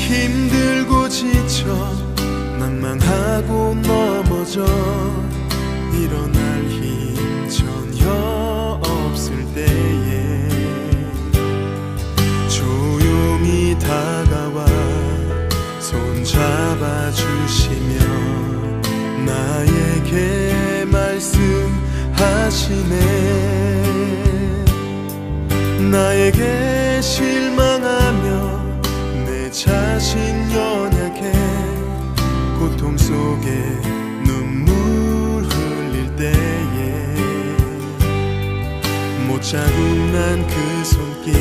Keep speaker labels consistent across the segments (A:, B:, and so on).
A: 힘들고 지쳐 낭망하고 넘어져 일어날 힘 전혀 없을 때에 조용히 다가와 손 잡아주시며 나에게 말씀하시네. 나에게 실망하며 내 자신 연약해 고통 속에 눈물 흘릴 때에 못 자국난 그 손길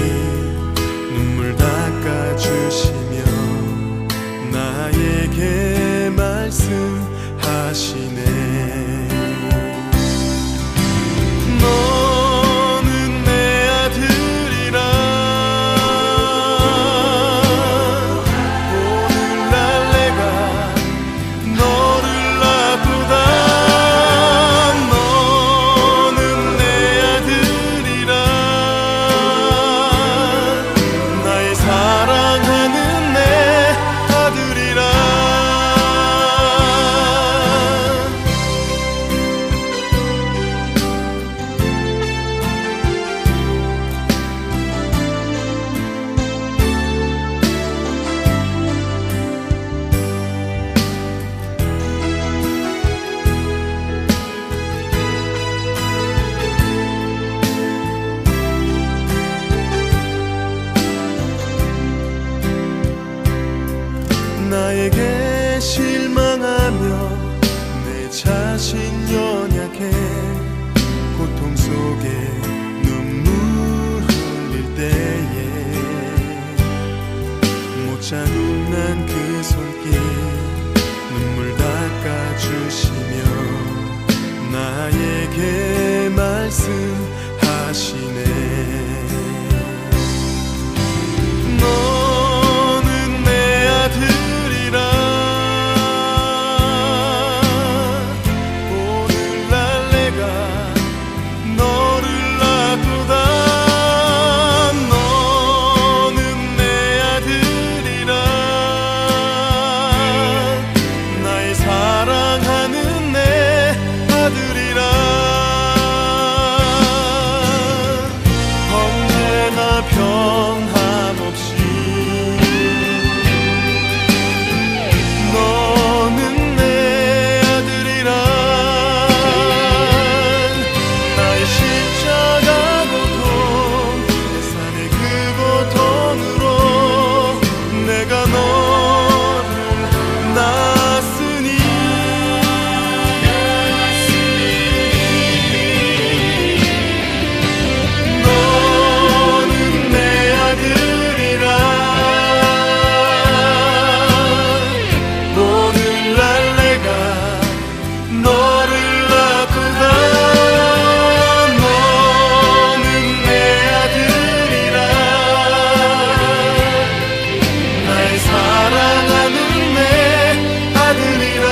A: 눈물 닦아주시며 나에게 말씀하시네. 너는 내 아들이라 오늘날 내가 너를 낳고다. 너는 내 아들이라 나의 사랑하는 내 아들이라. 나에게 실망하며 내 자신 연약해 고통 속에 눈물 흘릴 때에 못 자국난 그 손길 눈물 닦아주시며 나에게 말씀하시네. 너는 내 아들이라 오늘날 내가 너를 낳고다. 너는 내 아들이라 나의 사랑하는 내 아들이라. 언제나 변함없이 너는 내 아들이라. 나의 십자가 고통 내 산의 그 고통으로 내가 너를 낳았으니 너는 내 아들이라 오늘날 내가 너를 낳고다. 너는 내 아들이라 나의 사랑하는 내 아들이라.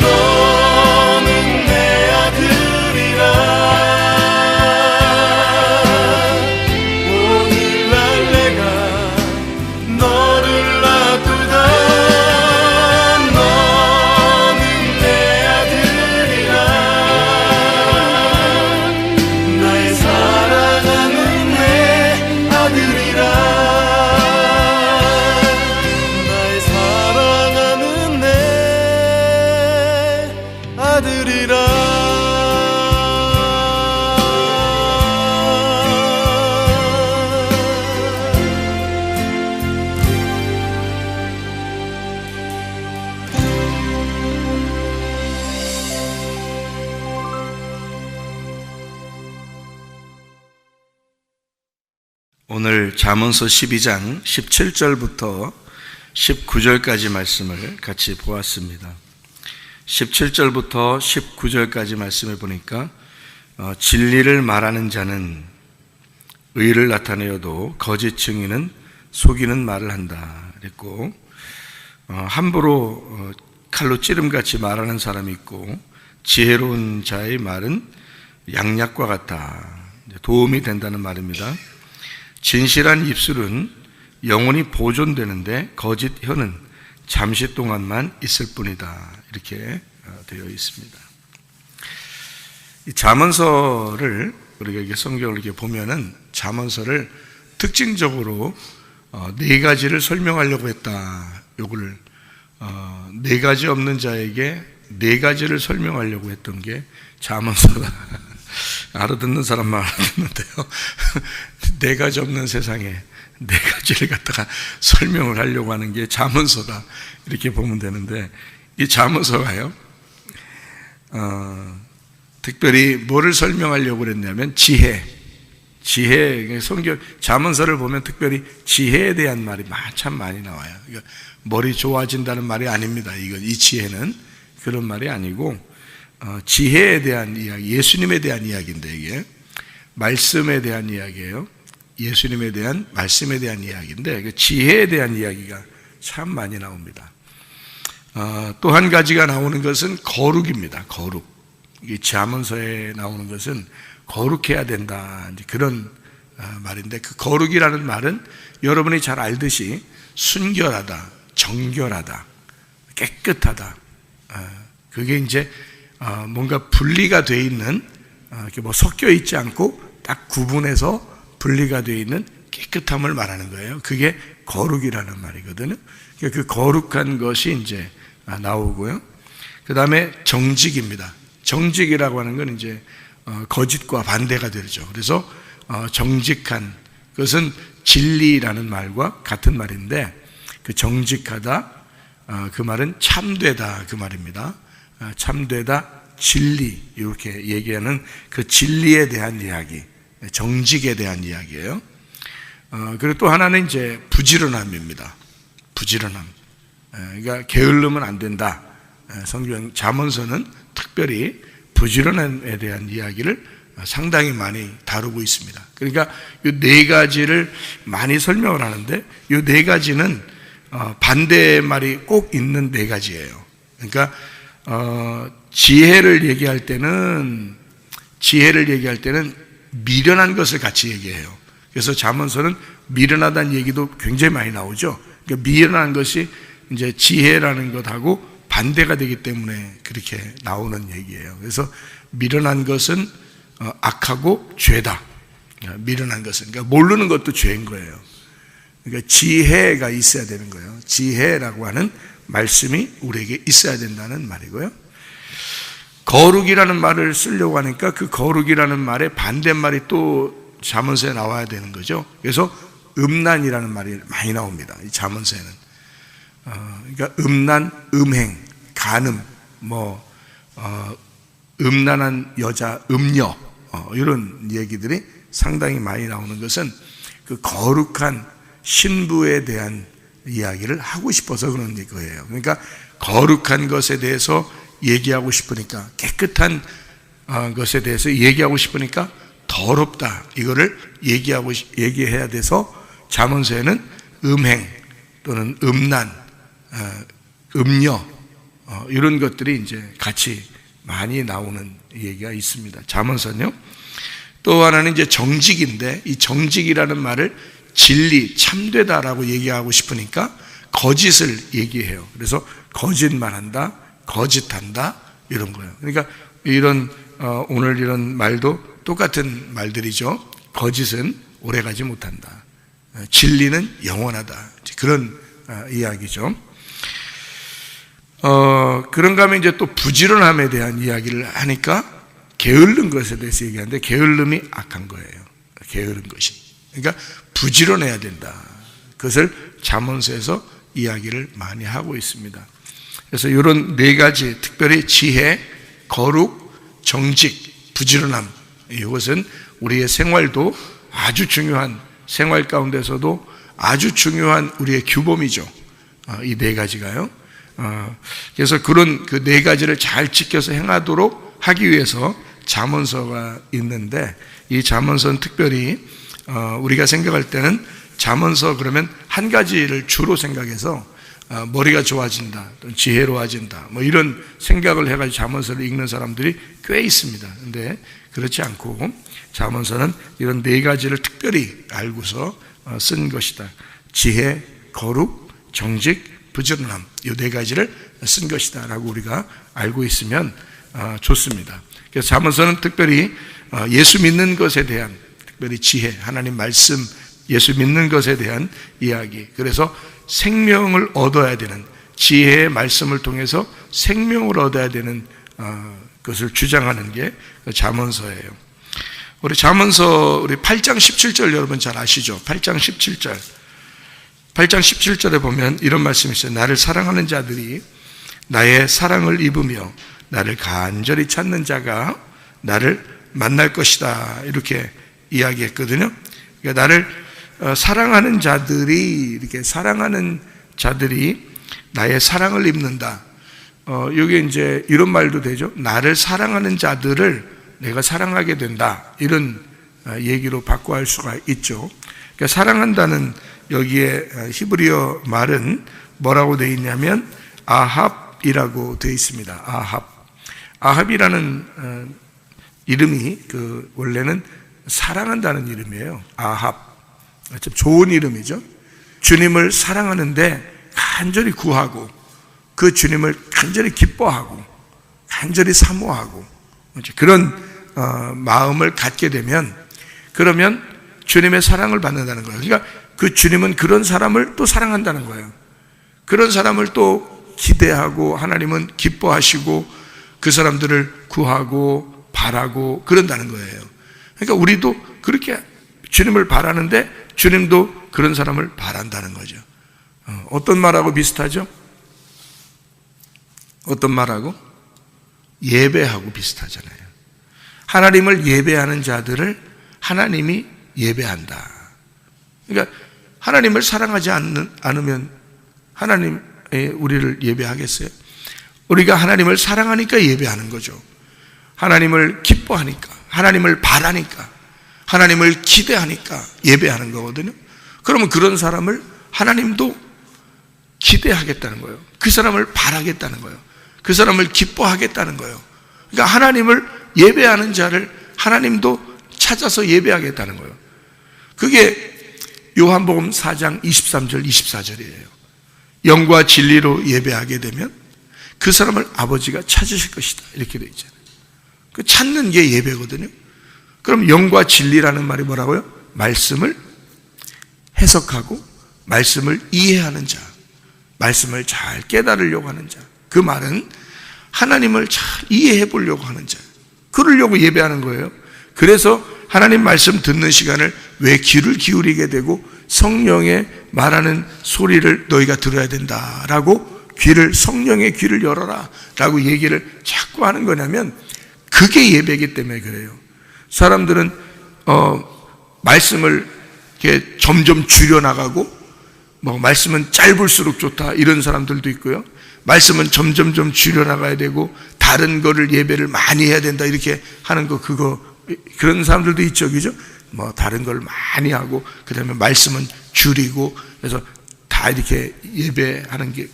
A: 너는 내 아들이라 오늘날 내가 너를 낳고다. 너는 내 아들이라 나의 사랑하는 내 아들이라. 나의 사랑하는 내 아들이라.
B: 오늘 잠언서 12장 17절부터 19절까지 말씀을 같이 보았습니다. 17절부터 19절까지 말씀을 보니까 진리를 말하는 자는 의를 나타내어도 거짓 증인은 속이는 말을 한다 그랬고, 함부로 칼로 찌름같이 말하는 사람이 있고 지혜로운 자의 말은 양약과 같다, 도움이 된다는 말입니다. 진실한 입술은 영원히 보존되는데 거짓 혀는 잠시 동안만 있을 뿐이다. 이렇게 되어 있습니다. 이 잠언서를 우리가 이렇게 성경을 이렇게 보면은 잠언서를 특징적으로 네 가지를 설명하려고 했다. 요걸 네 가지 없는 자에게 네 가지를 설명하려고 했던 게 잠언서다. 알아듣는 사람만 알아듣는데요. 네 가지 없는 세상에 네 가지를 갖다가 설명을 하려고 하는 게 잠언서다. 이렇게 보면 되는데, 이 잠언서가요, 특별히 뭐를 설명하려고 그랬냐면 지혜, 성경 잠언서를 보면 특별히 지혜에 대한 말이 참 많이 나와요. 그러니까 머리 좋아진다는 말이 아닙니다. 이 지혜는 그런 말이 아니고 지혜에 대한 이야기, 예수님에 대한 이야기인데, 이게 말씀에 대한 이야기예요. 예수님에 대한 말씀에 대한 이야기인데, 그 지혜에 대한 이야기가 참 많이 나옵니다. 또 한 가지가 나오는 것은 거룩입니다. 거룩. 이 잠언서에 나오는 것은 거룩해야 된다, 이제 그런 말인데, 그 거룩이라는 말은 여러분이 잘 알듯이 순결하다, 정결하다, 깨끗하다. 그게 이제 뭔가 분리가 되어 있는, 이렇게 뭐 섞여 있지 않고 딱 구분해서 분리가 되어 있는 깨끗함을 말하는 거예요. 그게 거룩이라는 말이거든요. 그 거룩한 것이 이제 나오고요. 그 다음에 정직입니다. 정직이라고 하는 건 이제 거짓과 반대가 되죠. 그래서 정직한 것은 진리라는 말과 같은 말인데, 그 정직하다, 그 말은 참되다, 그 말입니다. 참되다, 진리, 이렇게 얘기하는 그 진리에 대한 이야기, 정직에 대한 이야기예요. 그리고 또 하나는 이제 부지런함입니다. 부지런함. 그러니까 게을르면 안 된다. 성경 잠언서는 특별히 부지런함에 대한 이야기를 상당히 많이 다루고 있습니다. 그러니까 이 네 가지를 많이 설명을 하는데, 이 네 가지는 반대의 말이 꼭 있는 네 가지예요. 그러니까 지혜를 얘기할 때는 미련한 것을 같이 얘기해요. 그래서 잠언서는 미련하다는 얘기도 굉장히 많이 나오죠. 그러니까 미련한 것이 이제 지혜라는 것하고 반대가 되기 때문에 그렇게 나오는 얘기예요. 그래서 미련한 것은 악하고 죄다. 미련한 것은, 그러니까 모르는 것도 죄인 거예요. 그러니까 지혜가 있어야 되는 거예요. 지혜라고 하는 말씀이 우리에게 있어야 된다는 말이고요. 거룩이라는 말을 쓰려고 하니까 그 거룩이라는 말의 반대말이 또 잠언서에 나와야 되는 거죠. 그래서 음란이라는 말이 많이 나옵니다. 이 잠언서에는. 그러니까 음란, 음행, 간음, 음란한 여자, 음녀, 이런 얘기들이 상당히 많이 나오는 것은 그 거룩한 신부에 대한 이야기를 하고 싶어서 그런 거예요. 그러니까 거룩한 것에 대해서 얘기하고 싶으니까, 깨끗한 것에 대해서 얘기하고 싶으니까 더럽다, 이거를 얘기해야 돼서 잠언서에는 음행 또는 음란, 음녀, 이런 것들이 이제 같이 많이 나오는 얘기가 있습니다. 잠언서는요. 또 하나는 이제 정직인데, 이 정직이라는 말을 진리, 참되다라고 얘기하고 싶으니까 거짓을 얘기해요. 그래서 거짓말한다, 거짓한다, 이런 거예요. 그러니까 오늘 이런 말도 똑같은 말들이죠. 거짓은 오래가지 못한다, 진리는 영원하다, 그런 이야기죠. 그런가 하면 이제 또 부지런함에 대한 이야기를 하니까 게으른 것에 대해서 얘기하는데, 게을름이 악한 거예요. 게으른 것이. 그러니까 부지런해야 된다. 그것을 잠언서에서 이야기를 많이 하고 있습니다. 그래서 이런 네 가지, 특별히 지혜, 거룩, 정직, 부지런함, 이것은 우리의 생활도 아주 중요한, 생활 가운데서도 아주 중요한 우리의 규범이죠. 이 네 가지가요. 그래서 그런 그 네 가지를 잘 지켜서 행하도록 하기 위해서 잠언서가 있는데, 이 잠언서는 특별히 우리가 생각할 때는 잠언서 그러면 한 가지를 주로 생각해서 머리가 좋아진다, 또는 지혜로워진다, 뭐 이런 생각을 해가지고 잠언서를 읽는 사람들이 꽤 있습니다. 근데 그렇지 않고 잠언서는 이런 네 가지를 특별히 알고서 쓴 것이다. 지혜, 거룩, 정직, 부지런함, 이 네 가지를 쓴 것이다 라고 우리가 알고 있으면 좋습니다. 그래서 잠언서는 특별히 예수 믿는 것에 대한, 특별히 지혜, 하나님 말씀, 예수 믿는 것에 대한 이야기, 그래서 생명을 얻어야 되는, 지혜의 말씀을 통해서 생명을 얻어야 되는 것을 주장하는 게 잠언서예요. 우리 잠언서 우리 8장 17절 여러분 잘 아시죠? 8장 17절. 8장 17절에 보면 이런 말씀이 있어요. 나를 사랑하는 자들이 나의 사랑을 입으며 나를 간절히 찾는 자가 나를 만날 것이다, 이렇게 이야기했거든요. 그러니까 나를 사랑하는 자들이, 이렇게 사랑하는 자들이 나의 사랑을 입는다. 여기 이제 이런 말도 되죠. 나를 사랑하는 자들을 내가 사랑하게 된다, 이런 얘기로 바꿔 할 수가 있죠. 그러니까 사랑한다는 여기에 히브리어 말은 뭐라고 되어 있냐면 아합이라고 되어 있습니다. 아합이라는 이름이 원래는 사랑한다는 이름이에요. 아합. 참 좋은 이름이죠. 주님을 사랑하는데 간절히 구하고 그 주님을 간절히 기뻐하고 간절히 사모하고 그런 마음을 갖게 되면, 그러면 주님의 사랑을 받는다는 거예요. 그러니까 그 주님은 그런 사람을 또 사랑한다는 거예요. 그런 사람을 또 기대하고 하나님은 기뻐하시고 그 사람들을 구하고 바라고 그런다는 거예요. 그러니까 우리도 그렇게 주님을 바라는데 주님도 그런 사람을 바란다는 거죠. 어떤 말하고 비슷하죠? 어떤 말하고? 예배하고 비슷하잖아요. 하나님을 예배하는 자들을 하나님이 예배한다. 그러니까 하나님을 사랑하지 않으면 하나님 우리를 예배하겠어요? 우리가 하나님을 사랑하니까 예배하는 거죠. 하나님을 기뻐하니까, 하나님을 바라니까, 하나님을 기대하니까 예배하는 거거든요. 그러면 그런 사람을 하나님도 기대하겠다는 거예요. 그 사람을 바라겠다는 거예요. 그 사람을 기뻐하겠다는 거예요. 그러니까 하나님을 예배하는 자를 하나님도 찾아서 예배하겠다는 거예요. 그게 요한복음 4장 23절 24절이에요. 영과 진리로 예배하게 되면 그 사람을 아버지가 찾으실 것이다, 이렇게 되어 있잖아요. 그 찾는 게 예배거든요. 그럼 영과 진리라는 말이 뭐라고요? 말씀을 해석하고 말씀을 이해하는 자, 말씀을 잘 깨달으려고 하는 자, 그 말은 하나님을 잘 이해해 보려고 하는 자, 그러려고 예배하는 거예요. 그래서 하나님 말씀 듣는 시간을 왜 귀를 기울이게 되고 성령의 말하는 소리를 너희가 들어야 된다라고 성령의 귀를 열어라 라고 얘기를 자꾸 하는 거냐면 그게 예배이기 때문에 그래요. 사람들은 말씀을 이렇게 점점 줄여나가고 말씀은 짧을수록 좋다 이런 사람들도 있고요. 말씀은 점점 줄여나가야 되고 다른 거를 예배를 많이 해야 된다 이렇게 하는 거, 그런 사람들도 있죠, 그죠? 다른 걸 많이 하고 그 다음에 말씀은 줄이고, 그래서 다 이렇게 예배하는 게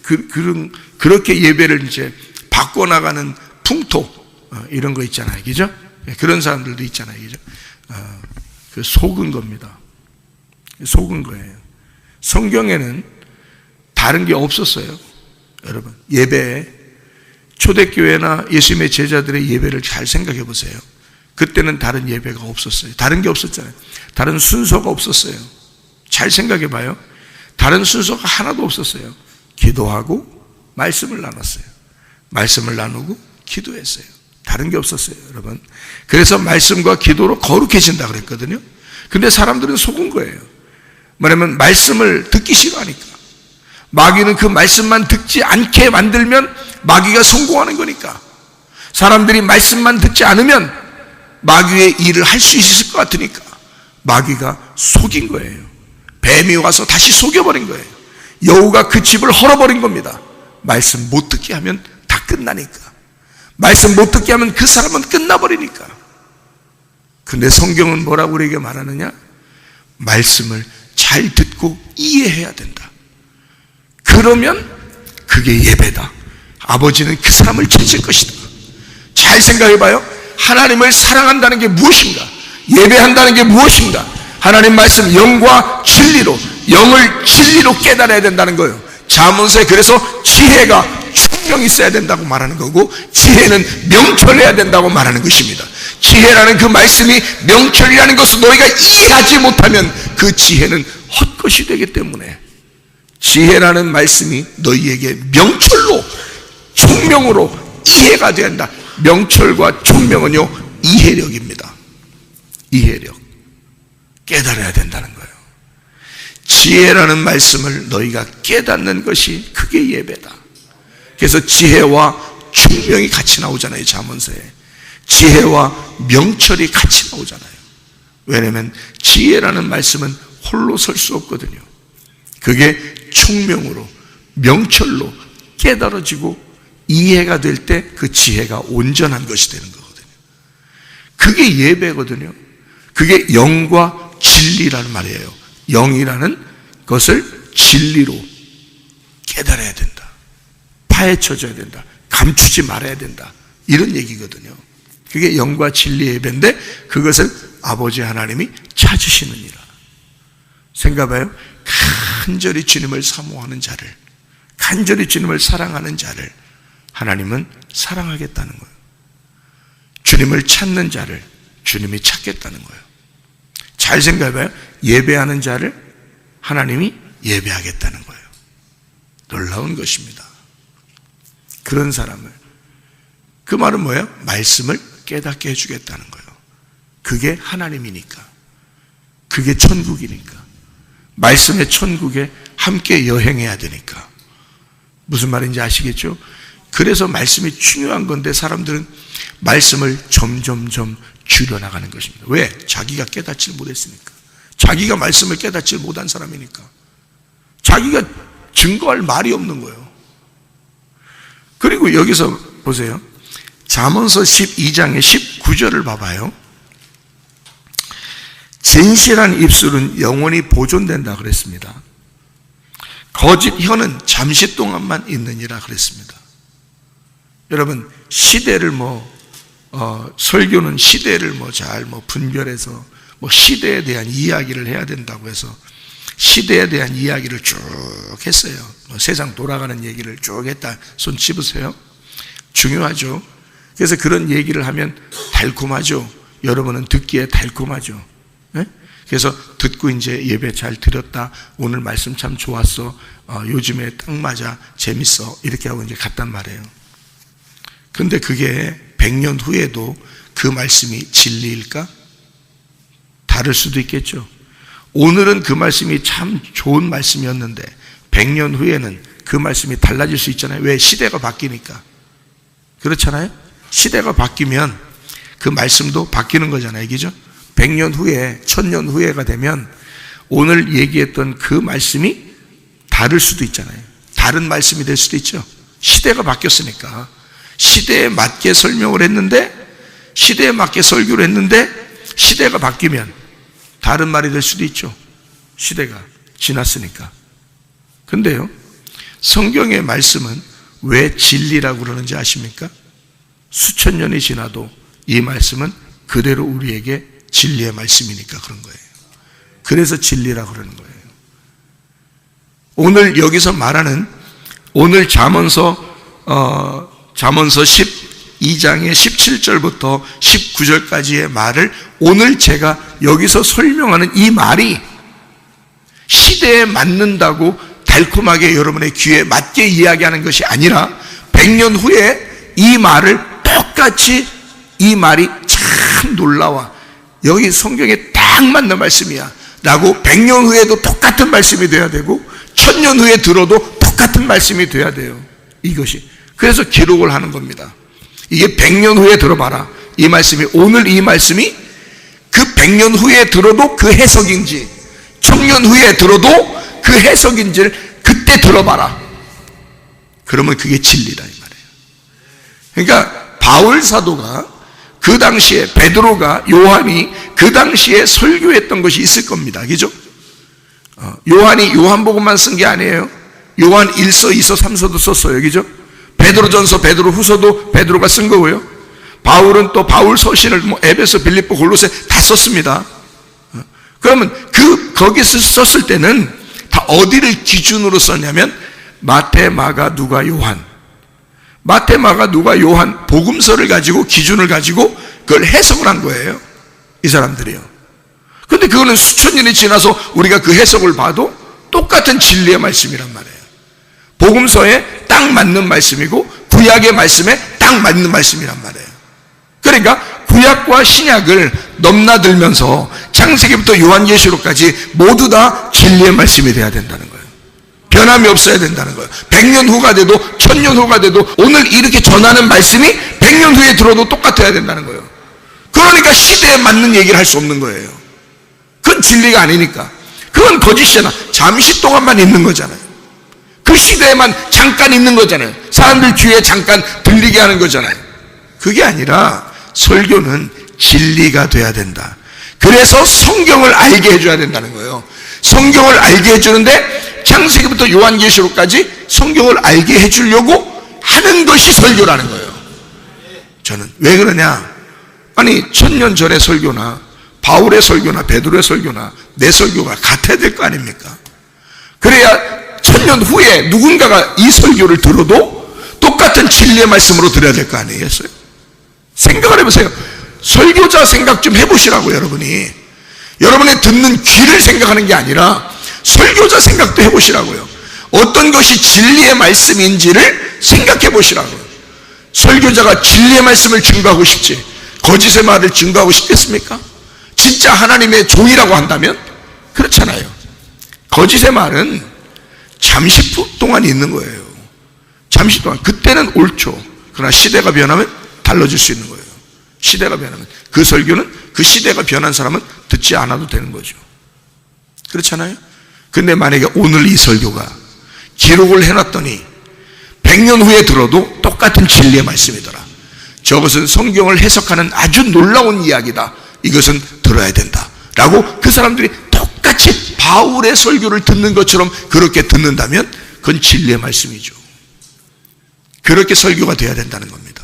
B: 그렇게 예배를 이제 바꿔나가는 풍토, 이런 거 있잖아요, 그죠? 그런 사람들도 있잖아요, 그죠? 그 속은 겁니다. 속은 거예요. 성경에는 다른 게 없었어요. 여러분, 예배에 초대교회나 예수님의 제자들의 예배를 잘 생각해 보세요. 그때는 다른 예배가 없었어요. 다른 게 없었잖아요. 다른 순서가 없었어요. 잘 생각해 봐요. 다른 순서가 하나도 없었어요. 기도하고 말씀을 나눴어요. 말씀을 나누고 기도했어요. 다른 게 없었어요, 여러분. 그래서 말씀과 기도로 거룩해진다 그랬거든요. 근데 사람들은 속은 거예요. 뭐냐면 말씀을 듣기 싫어하니까. 마귀는 그 말씀만 듣지 않게 만들면 마귀가 성공하는 거니까. 사람들이 말씀만 듣지 않으면 마귀의 일을 할 수 있을 것 같으니까 마귀가 속인 거예요. 뱀이 와서 다시 속여버린 거예요. 여우가 그 집을 헐어버린 겁니다. 말씀 못 듣게 하면 다 끝나니까. 말씀 못 듣게 하면 그 사람은 끝나버리니까. 근데 성경은 뭐라고 우리에게 말하느냐? 말씀을 잘 듣고 이해해야 된다. 그러면 그게 예배다. 아버지는 그 사람을 찾을 것이다. 잘 생각해봐요. 하나님을 사랑한다는 게 무엇인가? 예배한다는 게 무엇인가? 하나님 말씀 영과 진리로, 영을 진리로 깨달아야 된다는 거예요. 잠언서에 그래서 지혜가 총명이 있어야 된다고 말하는 거고, 지혜는 명철해야 된다고 말하는 것입니다. 지혜라는 그 말씀이 명철이라는 것을 너희가 이해하지 못하면 그 지혜는 헛것이 되기 때문에, 지혜라는 말씀이 너희에게 명철로, 총명으로 이해가 된다. 명철과 총명은요, 이해력입니다. 이해력. 깨달아야 된다는 거예요. 지혜라는 말씀을 너희가 깨닫는 것이 그게 예배다. 그래서 지혜와 총명이 같이 나오잖아요. 잠언서에 지혜와 명철이 같이 나오잖아요. 왜냐하면 지혜라는 말씀은 홀로 설 수 없거든요. 그게 총명으로, 명철로 깨달아지고 이해가 될 때 그 지혜가 온전한 것이 되는 거거든요. 그게 예배거든요. 그게 영과 진리라는 말이에요. 영이라는 것을 진리로 깨달아야 된다. 파헤쳐져야 된다. 감추지 말아야 된다. 이런 얘기거든요. 그게 영과 진리의 예배인데, 그것을 아버지 하나님이 찾으시느니라. 생각해봐요. 간절히 주님을 사모하는 자를, 간절히 주님을 사랑하는 자를 하나님은 사랑하겠다는 거예요. 주님을 찾는 자를 주님이 찾겠다는 거예요. 잘 생각해봐요. 예배하는 자를 하나님이 예배하겠다는 거예요. 놀라운 것입니다. 그런 사람을, 그 말은 뭐예요? 말씀을 깨닫게 해주겠다는 거예요. 그게 하나님이니까, 그게 천국이니까, 말씀의 천국에 함께 여행해야 되니까. 무슨 말인지 아시겠죠? 그래서 말씀이 중요한 건데, 사람들은 말씀을 점점점 줄여나가는 것입니다. 왜? 자기가 깨닫지 못했으니까. 자기가 말씀을 깨닫지 못한 사람이니까. 자기가 증거할 말이 없는 거예요. 그리고 여기서 보세요. 잠언서 12장의 19절을 봐봐요. 진실한 입술은 영원히 보존된다 그랬습니다. 거짓 혀는 잠시 동안만 있느니라 그랬습니다. 여러분, 시대를 설교는 시대를 잘 분별해서 시대에 대한 이야기를 해야 된다고 해서 시대에 대한 이야기를 쭉 했어요. 세상 돌아가는 얘기를 쭉 했다. 손 집으세요. 중요하죠. 그래서 그런 얘기를 하면 달콤하죠. 여러분은 듣기에 달콤하죠. 네? 그래서 듣고 이제 예배 잘 드렸다. 오늘 말씀 참 좋았어. 요즘에 딱 맞아. 재밌어. 이렇게 하고 이제 갔단 말이에요. 근데 그게 100년 후에도 그 말씀이 진리일까? 다를 수도 있겠죠. 오늘은 그 말씀이 참 좋은 말씀이었는데 100년 후에는 그 말씀이 달라질 수 있잖아요. 왜? 시대가 바뀌니까. 그렇잖아요. 시대가 바뀌면 그 말씀도 바뀌는 거잖아요. 그죠? 100년 후에, 1000년 후에가 되면 오늘 얘기했던 그 말씀이 다를 수도 있잖아요. 다른 말씀이 될 수도 있죠. 시대가 바뀌었으니까. 시대에 맞게 설명을 했는데, 시대에 맞게 설교를 했는데 시대가 바뀌면 다른 말이 될 수도 있죠. 시대가 지났으니까. 근데요, 성경의 말씀은 왜 진리라고 그러는지 아십니까? 수천 년이 지나도 이 말씀은 그대로 우리에게 진리의 말씀이니까 그런 거예요. 그래서 진리라고 그러는 거예요. 오늘 여기서 말하는, 오늘 잠언서 12장의 17절부터 19절까지의 말을 오늘 제가 여기서 설명하는 이 말이 시대에 맞는다고 달콤하게 여러분의 귀에 맞게 이야기하는 것이 아니라 100년 후에 이 말을 똑같이, 이 말이 참 놀라워, 여기 성경에 딱 맞는 말씀이야 라고 100년 후에도 똑같은 말씀이 돼야 되고 1000년 후에 들어도 똑같은 말씀이 돼야 돼요. 이것이. 그래서 기록을 하는 겁니다. 이게 100년 후에 들어봐라. 이 말씀이, 오늘 이 말씀이 그 100년 후에 들어도 그 해석인지, 1000년 후에 들어도 그 해석인지를 그때 들어봐라. 그러면 그게 진리다 이 말이에요. 그러니까 바울 사도가 그 당시에, 베드로가, 요한이 그 당시에 설교했던 것이 있을 겁니다. 그죠? 요한이 요한복음만 쓴 게 아니에요. 요한 1서, 2서, 3서도 썼어요. 그죠? 베드로전서, 베드로후서도 베드로가 쓴 거고요. 바울은 또 바울 서신을 에베소, 빌립보, 골로새 다 썼습니다. 그러면 거기서 썼을 때는 다 어디를 기준으로 썼냐면 마태, 마가, 누가, 요한. 마태, 마가, 누가, 요한 복음서를 가지고 기준을 가지고 그걸 해석을 한 거예요. 이 사람들이요. 근데 그거는 수천 년이 지나서 우리가 그 해석을 봐도 똑같은 진리의 말씀이란 말이에요. 복음서에 딱 맞는 말씀이고 구약의 말씀에 딱 맞는 말씀이란 말이에요. 그러니까 구약과 신약을 넘나들면서 창세기부터 요한계시록까지 모두 다 진리의 말씀이 돼야 된다는 거예요. 변함이 없어야 된다는 거예요. 100년 후가 돼도 1000년 후가 돼도 오늘 이렇게 전하는 말씀이 100년 후에 들어도 똑같아야 된다는 거예요. 그러니까 시대에 맞는 얘기를 할 수 없는 거예요. 그건 진리가 아니니까. 그건 거짓이잖아. 잠시 동안만 있는 거잖아요. 그 시대에만 잠깐 있는 거잖아요. 사람들 귀에 잠깐 들리게 하는 거잖아요. 그게 아니라 설교는 진리가 돼야 된다. 그래서 성경을 알게 해줘야 된다는 거예요. 성경을 알게 해주는데 창세기부터 요한계시록까지 성경을 알게 해주려고 하는 것이 설교라는 거예요. 저는 왜 그러냐? 아니 1000년 전의 설교나 바울의 설교나 베드로의 설교나 내 설교가 같아야 될 거 아닙니까? 그래야 1000년 후에 누군가가 이 설교를 들어도 똑같은 진리의 말씀으로 들어야 될 거 아니겠어요? 생각을 해보세요. 설교자 생각 좀 해보시라고. 여러분이 여러분의 듣는 귀를 생각하는 게 아니라 설교자 생각도 해보시라고요. 어떤 것이 진리의 말씀인지를 생각해 보시라고요. 설교자가 진리의 말씀을 증거하고 싶지 거짓의 말을 증거하고 싶겠습니까? 진짜 하나님의 종이라고 한다면 그렇잖아요. 거짓의 말은 잠시 동안 있는 거예요. 잠시 동안. 그때는 옳죠. 그러나 시대가 변하면 달라질 수 있는 거예요. 시대가 변하면 그 설교는 그 시대가 변한 사람은 듣지 않아도 되는 거죠. 그렇잖아요. 근데 만약에 오늘 이 설교가 기록을 해놨더니 100년 후에 들어도 똑같은 진리의 말씀이더라. 저것은 성경을 해석하는 아주 놀라운 이야기다. 이것은 들어야 된다 라고 그 사람들이 똑같이 바울의 설교를 듣는 것처럼 그렇게 듣는다면 그건 진리의 말씀이죠. 그렇게 설교가 돼야 된다는 겁니다.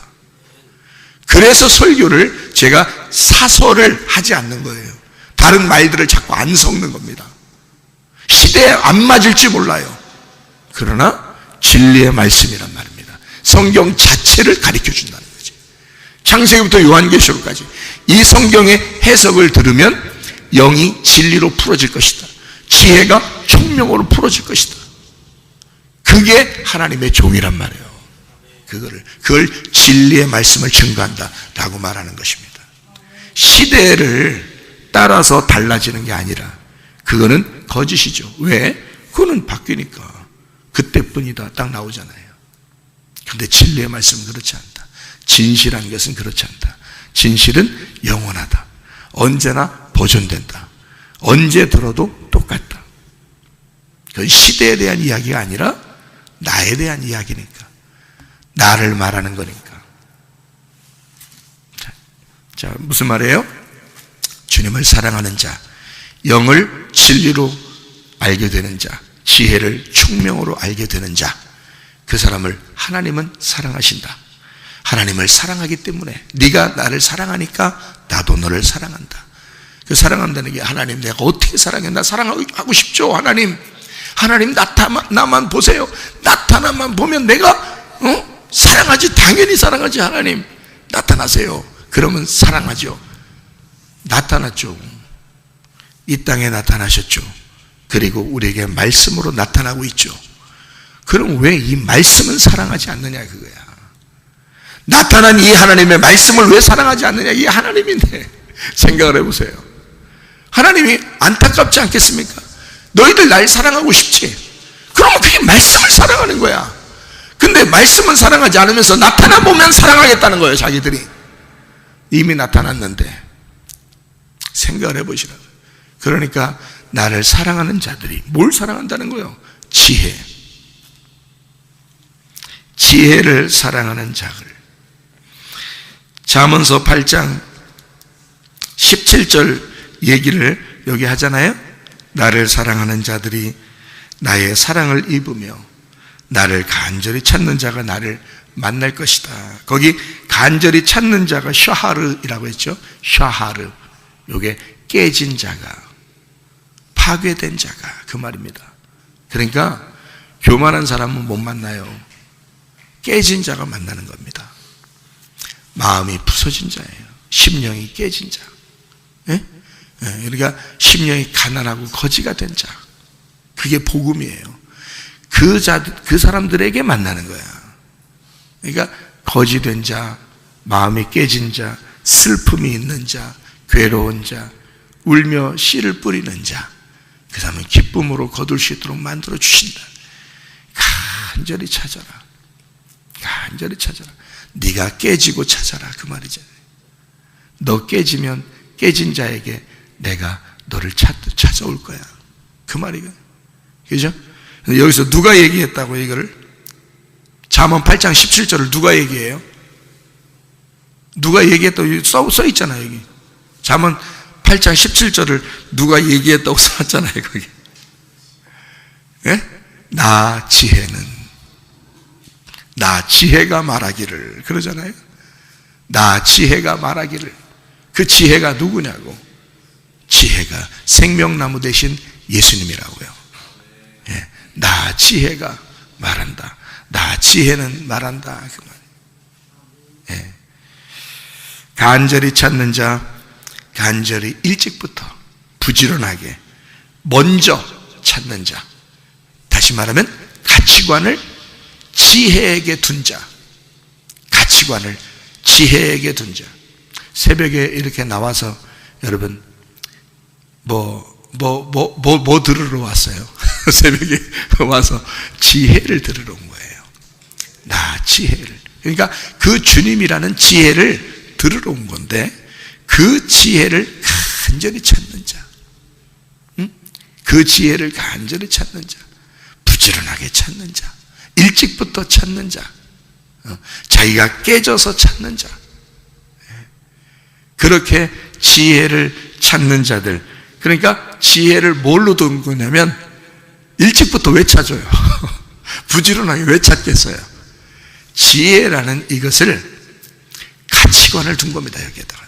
B: 그래서 설교를 제가 사설을 하지 않는 거예요. 다른 말들을 자꾸 안 섞는 겁니다. 시대에 안 맞을지 몰라요. 그러나 진리의 말씀이란 말입니다. 성경 자체를 가르쳐 준다는 거지. 창세기부터 요한계시록까지 이 성경의 해석을 들으면 영이 진리로 풀어질 것이다. 지혜가 총명으로 풀어질 것이다. 그게 하나님의 종이란 말이에요. 그걸 진리의 말씀을 증거한다 라고 말하는 것입니다. 시대를 따라서 달라지는 게 아니라 그거는 거짓이죠. 왜? 그거는 바뀌니까 그때뿐이다 딱 나오잖아요. 그런데 진리의 말씀은 그렇지 않다. 진실한 것은 그렇지 않다. 진실은 영원하다. 언제나 보존된다. 언제 들어도 똑같다. 그건 시대에 대한 이야기가 아니라 나에 대한 이야기니까. 나를 말하는 거니까. 자, 무슨 말이에요? 주님을 사랑하는 자, 영을 진리로 알게 되는 자, 지혜를 총명으로 알게 되는 자, 그 사람을 하나님은 사랑하신다. 하나님을 사랑하기 때문에 네가 나를 사랑하니까 나도 너를 사랑한다. 그 사랑한다는 게 하나님 내가 어떻게 사랑해? 나 사랑하고 싶죠. 하나님 나타나만 보세요. 나타나만 보면 내가 사랑하지. 당연히 사랑하지. 하나님 나타나세요. 그러면 사랑하죠. 나타났죠. 이 땅에 나타나셨죠. 그리고 우리에게 말씀으로 나타나고 있죠. 그럼 왜 이 말씀은 사랑하지 않느냐 그거야. 나타난 이 하나님의 말씀을 왜 사랑하지 않느냐. 이 하나님인데 생각을 해보세요. 하나님이 안타깝지 않겠습니까? 너희들 날 사랑하고 싶지? 그러면 그게 말씀을 사랑하는 거야. 근데 말씀은 사랑하지 않으면서 나타나 보면 사랑하겠다는 거예요. 자기들이 이미 나타났는데. 생각을 해보시라고요. 그러니까 나를 사랑하는 자들이 뭘 사랑한다는 거예요? 지혜를 사랑하는 자들. 잠언서 8장 17절 얘기를 여기 하잖아요. 나를 사랑하는 자들이 나의 사랑을 입으며 나를 간절히 찾는 자가 나를 만날 것이다. 거기 간절히 찾는 자가 샤하르이라고 했죠. 샤하르. 요게 깨진 자가, 파괴된 자가, 그 말입니다. 그러니까 교만한 사람은 못 만나요. 깨진 자가 만나는 겁니다. 마음이 부서진 자예요. 심령이 깨진 자. 예? 그러니까 심령이 가난하고 거지가 된 자. 그게 복음이에요. 그 사람들에게 만나는 거야. 그러니까 거지된 자, 마음이 깨진 자, 슬픔이 있는 자, 괴로운 자, 울며 씨를 뿌리는 자, 그 사람은 기쁨으로 거둘 수 있도록 만들어 주신다. 간절히 찾아라. 간절히 찾아라. 네가 깨지고 찾아라, 그 말이잖아요. 너 깨지면 깨진 자에게 내가 너를 찾아올 거야, 그 말이거든요. 그죠? 여기서 누가 얘기했다고 이거를? 잠언 8장 17절을 누가 얘기해요? 누가 얘기했다고 써 있잖아요, 여기. 잠언 8장 17절을 누가 얘기했다고 써놨잖아요, 거기. 예? 나 지혜가 말하기를, 그러잖아요. 나 지혜가 말하기를. 그 지혜가 누구냐고. 지혜가 생명나무 대신 예수님이라고요. 예. 나 지혜가 말한다. 나 지혜는 말한다, 그 말. 예. 간절히 찾는 자, 간절히 일찍부터 부지런하게 먼저 찾는 자. 다시 말하면 가치관을 지혜에게 둔 자. 가치관을 지혜에게 둔 자. 새벽에 이렇게 나와서 여러분 뭐 들으러 왔어요? 새벽에 와서 지혜를 들으러 온 거예요. 나 지혜를. 그러니까 그 주님이라는 지혜를 들으러 온 건데, 그 지혜를 간절히 찾는 자, 그 지혜를 간절히 찾는 자, 부지런하게 찾는 자, 일찍부터 찾는 자, 자기가 깨져서 찾는 자, 그렇게 지혜를 찾는 자들. 그러니까 지혜를 뭘로 둔 거냐면 일찍부터 왜 찾아요? 부지런하게 왜 찾겠어요? 지혜라는 이것을 가치관을 둔 겁니다. 여기에다가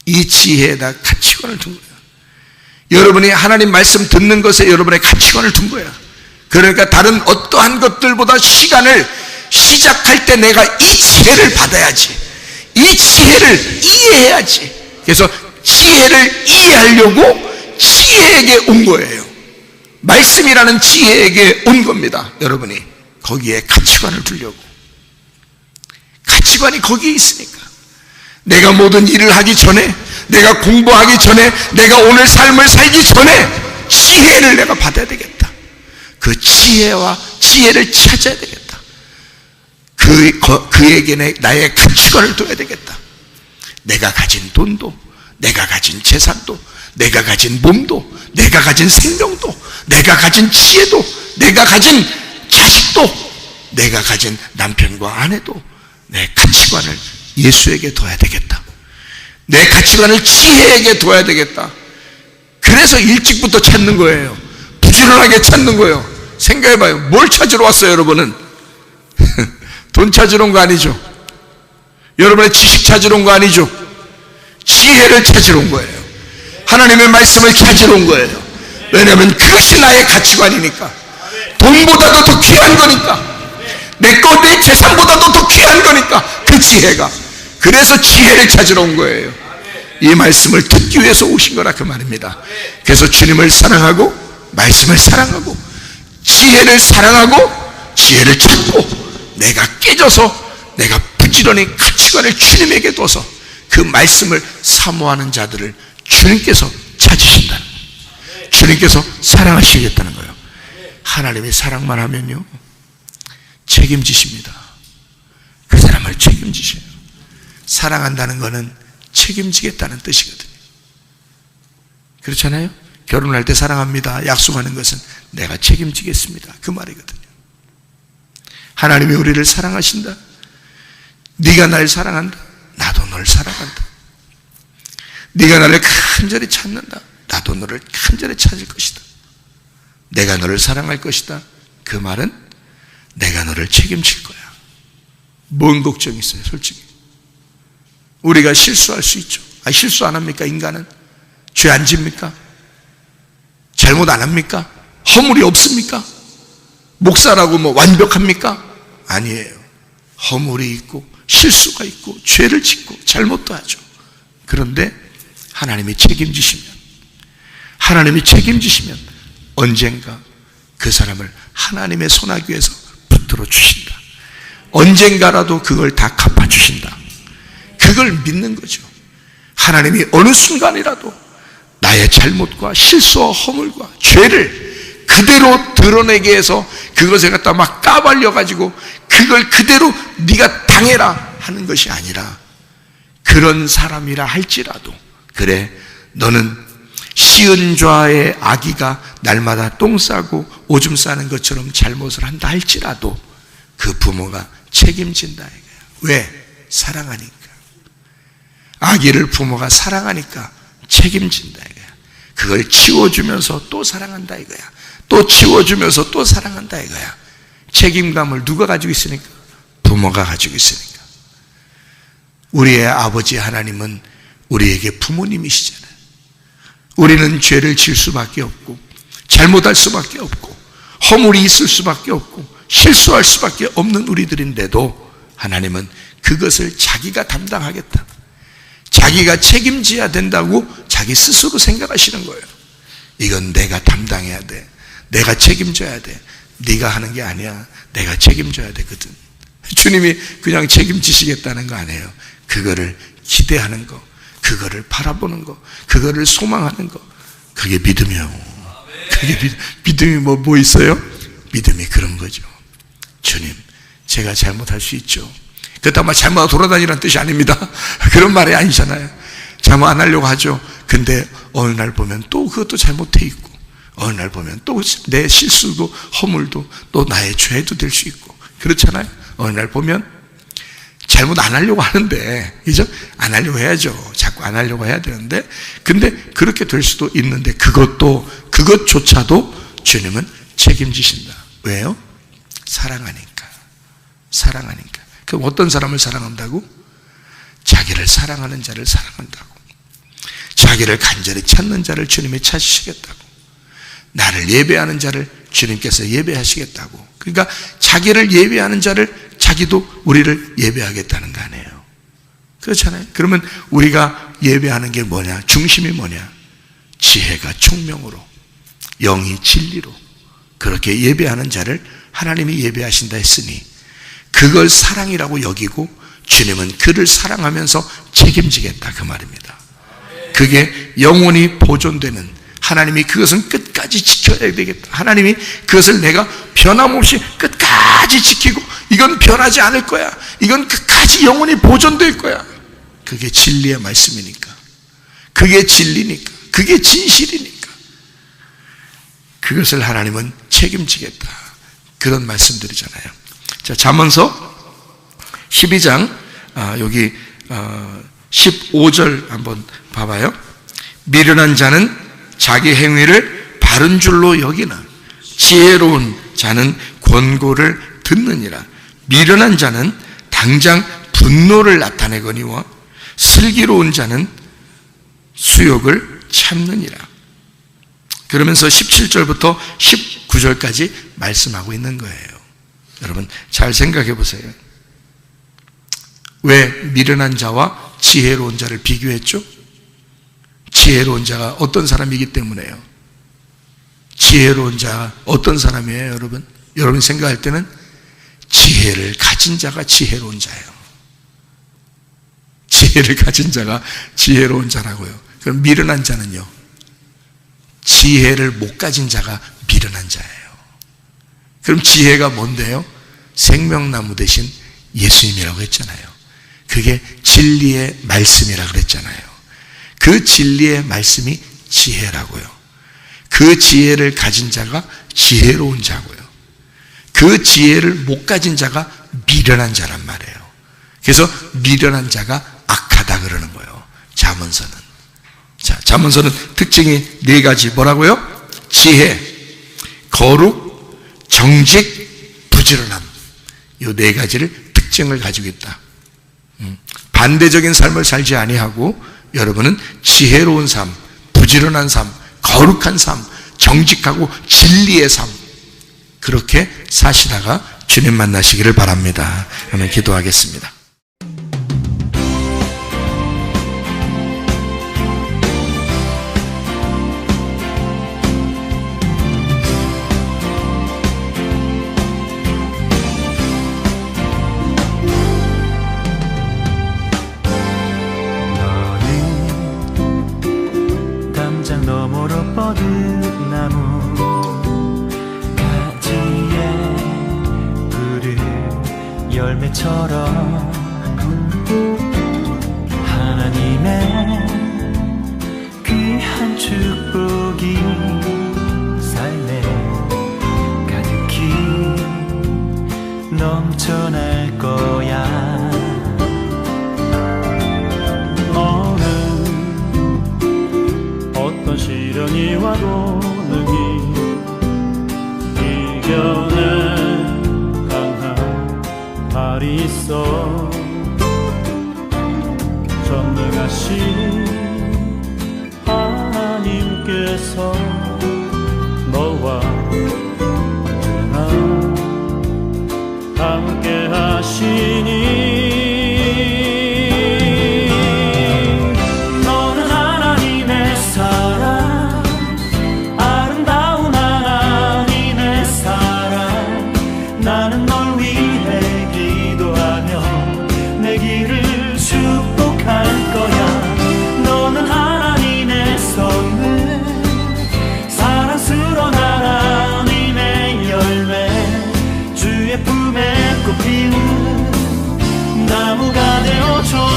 B: 이 지혜에다 가치관을 둔 거예요. 여러분이 하나님 말씀 듣는 것에 여러분의 가치관을 둔 거예요. 그러니까 다른 어떠한 것들보다 시간을 시작할 때 내가 이 지혜를 받아야지, 이 지혜를 이해해야지. 그래서 지혜를 이해하려고 지혜에게 온 거예요. 말씀이라는 지혜에게 온 겁니다. 여러분이 거기에 가치관을 두려고. 가치관이 거기에 있으니까 내가 모든 일을 하기 전에, 내가 공부하기 전에, 내가 오늘 삶을 살기 전에 지혜를 내가 받아야 되겠다. 그 지혜를 찾아야 되겠다. 그에게 나의 가치관을 둬야 되겠다. 내가 가진 돈도, 내가 가진 재산도, 내가 가진 몸도, 내가 가진 생명도, 내가 가진 지혜도, 내가 가진 자식도, 내가 가진 남편과 아내도 내 가치관을 예수에게 둬야 되겠다. 내 가치관을 지혜에게 둬야 되겠다. 그래서 일찍부터 찾는 거예요. 부지런하게 찾는 거예요. 생각해봐요. 뭘 찾으러 왔어요, 여러분은? 돈 찾으러 온 거 아니죠? 여러분의 지식 찾으러 온 거 아니죠? 지혜를 찾으러 온 거예요. 하나님의 말씀을 찾으러 온 거예요. 왜냐하면 그것이 나의 가치관이니까. 돈보다도 더 귀한 거니까. 내 재산보다도 더 귀한 거니까. 그 지혜가. 그래서 지혜를 찾으러 온 거예요. 이 말씀을 듣기 위해서 오신 거라, 그 말입니다. 그래서 주님을 사랑하고 말씀을 사랑하고 지혜를 사랑하고 지혜를 찾고, 내가 깨져서 내가 부지런히 가치관을 주님에게 둬서 그 말씀을 사모하는 자들을 주님께서 찾으신다는 거예요. 주님께서 사랑하시겠다는 거예요. 하나님이 사랑만 하면요, 책임지십니다. 그 사람을 책임지셔요. 사랑한다는 것은 책임지겠다는 뜻이거든요. 그렇잖아요? 결혼할 때 사랑합니다 약속하는 것은 내가 책임지겠습니다, 그 말이거든요. 하나님이 우리를 사랑하신다. 네가 날 사랑한다. 나도 널 사랑한다. 네가 나를 간절히 찾는다. 나도 너를 간절히 찾을 것이다. 내가 너를 사랑할 것이다. 그 말은 내가 너를 책임질 거야. 뭔 걱정이 있어요, 솔직히. 우리가 실수할 수 있죠. 실수 안 합니까, 인간은? 죄 안 집니까? 잘못 안 합니까? 허물이 없습니까? 목사라고 뭐 완벽합니까? 아니에요. 허물이 있고 실수가 있고 죄를 짓고 잘못도 하죠. 그런데 하나님이 책임지시면 언젠가 그 사람을 하나님의 손아귀에서 붙들어 주신다. 언젠가라도 그걸 다 갚아주신다. 그걸 믿는 거죠. 하나님이 어느 순간이라도 나의 잘못과 실수와 허물과 죄를 그대로 드러내게 해서 그것을 갖다 막 까발려가지고 그걸 그대로 네가 당해라 하는 것이 아니라, 그런 사람이라 할지라도, 그래 너는 시은좌의 아기가 날마다 똥 싸고 오줌 싸는 것처럼 잘못을 한다 할지라도 그 부모가 책임진다 이거야. 왜? 사랑하니까. 아기를 부모가 사랑하니까 책임진다 이거야. 그걸 치워주면서 또 사랑한다 이거야. 또 치워주면서 또 사랑한다 이거야. 책임감을 누가 가지고 있으니까? 부모가 가지고 있으니까. 우리의 아버지 하나님은 우리에게 부모님이시잖아요. 우리는 죄를 질 수밖에 없고 잘못할 수밖에 없고 허물이 있을 수밖에 없고 실수할 수밖에 없는 우리들인데도 하나님은 그것을 자기가 담당하겠다, 자기가 책임져야 된다고 자기 스스로 생각하시는 거예요. 이건 내가 담당해야 돼, 내가 책임져야 돼, 네가 하는 게 아니야, 내가 책임져야 되거든. 주님이 그냥 책임지시겠다는 거 아니에요. 그거를 기대하는 거, 그거를 바라보는 거, 그거를 소망하는 거, 그게 믿음이요. 그게 믿음이 뭐 있어요? 믿음이 그런 거죠. 주님, 제가 잘못할 수 있죠. 그렇다고 막 잘못하고 돌아다니라는 뜻이 아닙니다. 그런 말이 아니잖아요. 잘못 안 하려고 하죠. 근데 어느 날 보면 또 그것도 잘못해 있고, 어느 날 보면 또 내 실수도 허물도 또 나의 죄도 될 수 있고, 그렇잖아요. 어느 날 보면 잘못 안 하려고 하는데, 그죠? 안 하려고 해야죠. 자꾸 안 하려고 해야 되는데, 근데 그렇게 될 수도 있는데, 그것조차도 주님은 책임지신다. 왜요? 사랑하니까. 그럼 어떤 사람을 사랑한다고? 자기를 사랑하는 자를 사랑한다고. 자기를 간절히 찾는 자를 주님이 찾으시겠다고. 나를 예배하는 자를 주님께서 예배하시겠다고. 그러니까 자기를 예배하는 자를, 자기도 우리를 예배하겠다는 거 아니에요. 그렇잖아요. 그러면 우리가 예배하는 게 뭐냐? 중심이 뭐냐? 지혜가 총명으로, 영이 진리로 그렇게 예배하는 자를 하나님이 예배하신다 했으니 그걸 사랑이라고 여기고 주님은 그를 사랑하면서 책임지겠다 그 말입니다. 그게 영원히 보존되는, 하나님이 그것은 끝까지 지켜야 되겠다. 하나님이 그것을 내가 변함없이 끝까지 지키고 이건 변하지 않을 거야, 이건 끝까지 영원히 보존될 거야. 그게 진리의 말씀이니까, 그게 진리니까, 그게 진실이니까 그것을 하나님은 책임지겠다, 그런 말씀들이잖아요. 자, 잠언서 12장 여기 15절 한번 봐봐요. 미련한 자는 자기 행위를 바른 줄로 여기나 지혜로운 자는 권고를 듣느니라. 미련한 자는 당장 분노를 나타내거니와 슬기로운 자는 수욕을 참느니라. 그러면서 17절부터 19절까지 말씀하고 있는 거예요. 여러분 잘 생각해 보세요. 왜 미련한 자와 지혜로운 자를 비교했죠? 지혜로운 자가 어떤 사람이기 때문에요. 지혜로운 자가 어떤 사람이에요, 여러분? 여러분이 생각할 때는 지혜를 가진 자가 지혜로운 자예요. 지혜를 가진 자가 지혜로운 자라고요. 그럼 미련한 자는요? 지혜를 못 가진 자가 미련한 자예요. 그럼 지혜가 뭔데요? 생명나무 대신 예수님이라고 했잖아요. 그게 진리의 말씀이라고 그랬잖아요. 그 진리의 말씀이 지혜라고요. 그 지혜를 가진 자가 지혜로운 자고요. 그 지혜를 못 가진 자가 미련한 자란 말이에요. 그래서 미련한 자가 악하다 그러는 거예요, 잠언서는. 자, 잠언서는 특징이 4가지 뭐라고요? 지혜, 거룩, 정직, 부지런함, 이 네 가지를 특징을 가지고 있다. 반대적인 삶을 살지 아니하고 여러분은 지혜로운 삶, 부지런한 삶, 거룩한 삶, 정직하고 진리의 삶, 그렇게 사시다가 주님 만나시기를 바랍니다. 저는 기도하겠습니다.
C: 담장 너머로 뻗은 나무 가지에 푸른 열매처럼 하나님의 귀한 축복이 삶에 가득히 넘쳐날 거야. 어떤 시련이 와도 능히 이겨낸 강한 발이 있어. 전능하신 하나님께서 너와 언제나 함께 하시니 나는 널 위해 기도하며 내 길을 축복할 거야. 너는 하나님의 선물, 사랑스러운 하나님의 열매, 주의 품에 꽃 피우는 나무가 되어줘.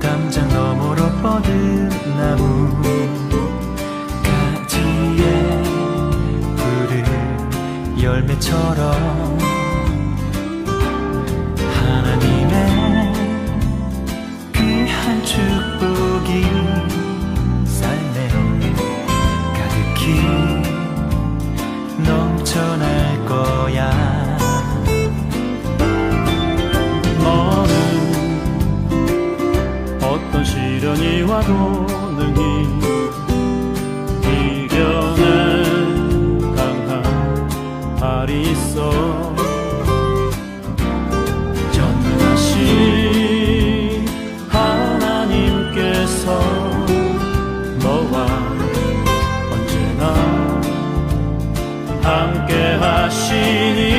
C: 담장 너머로 뻗은 나무 가지에 푸른 열매처럼 하나님의 귀한 축복이 삶에 가득히 넘쳐날 거야. 어떤 시련이 와도 능히 이겨낸 강한 발이 있어. 전능하신 하나님께서 너와 언제나 함께 하시니